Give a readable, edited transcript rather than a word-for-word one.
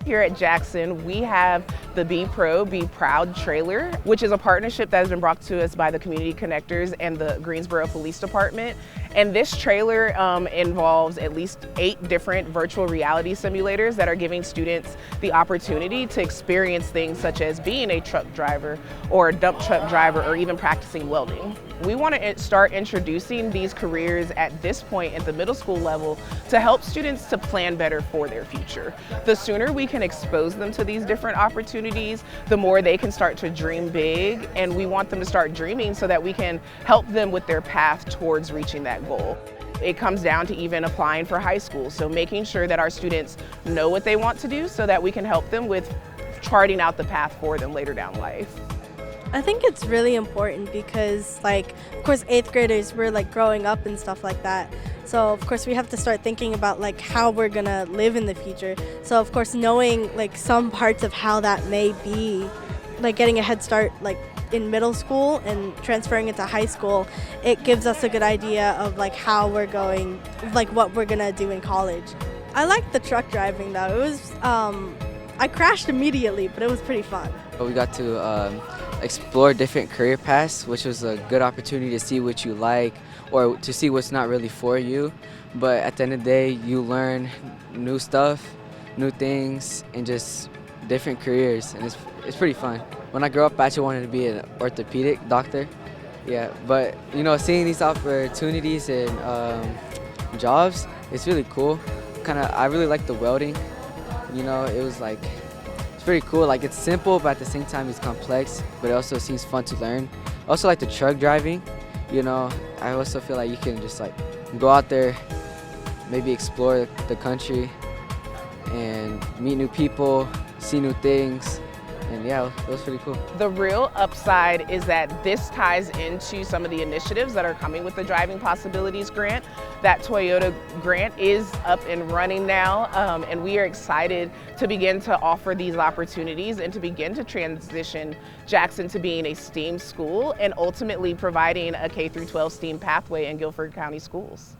Here at Jackson, we have the Be Pro, Be Proud trailer, which is a partnership that has been brought to us by the Community Connectors and the Greensboro Police Department. And this trailer involves at least 8 different virtual reality simulators that are giving students the opportunity to experience things such as being a truck driver or a dump truck driver or even practicing welding. We want to start introducing these careers at this point at the middle school level to help students to plan better for their future. The sooner we can expose them to these different opportunities, the more they can start to dream big, and we want them to start dreaming so that we can help them with their path towards reaching that goal. It comes down to even applying for high school, so making sure that our students know what they want to do so that we can help them with charting out the path for them later down life. I think it's really important because, of course, 8th graders, we're growing up and stuff like that. So, of course, we have to start thinking about how we're gonna live in the future. So, of course, knowing some parts of how that may be, getting a head start in middle school and transferring it to high school, it gives us a good idea of how we're going, what we're gonna do in college. I like the truck driving though. It was, I crashed immediately, but it was pretty fun. We got to explore different career paths, which was a good opportunity to see what you like or to see what's not really for you. But at the end of the day, you learn new stuff, new things, and just different careers, and it's pretty fun. When I grew up, I actually wanted to be an orthopedic doctor. Yeah, but seeing these opportunities and jobs, it's really cool. I really like the welding. It was it's pretty cool. It's simple, but at the same time it's complex, but it also seems fun to learn. I also like the truck driving. I also feel like you can just go out there, maybe explore the country and meet new people, see new things. And yeah, it was pretty cool. The real upside is that this ties into some of the initiatives that are coming with the Driving Possibilities Grant. That Toyota grant is up and running now, and we are excited to begin to offer these opportunities and to begin to transition Jackson to being a STEAM school and ultimately providing a K-12 STEAM pathway in Guilford County schools.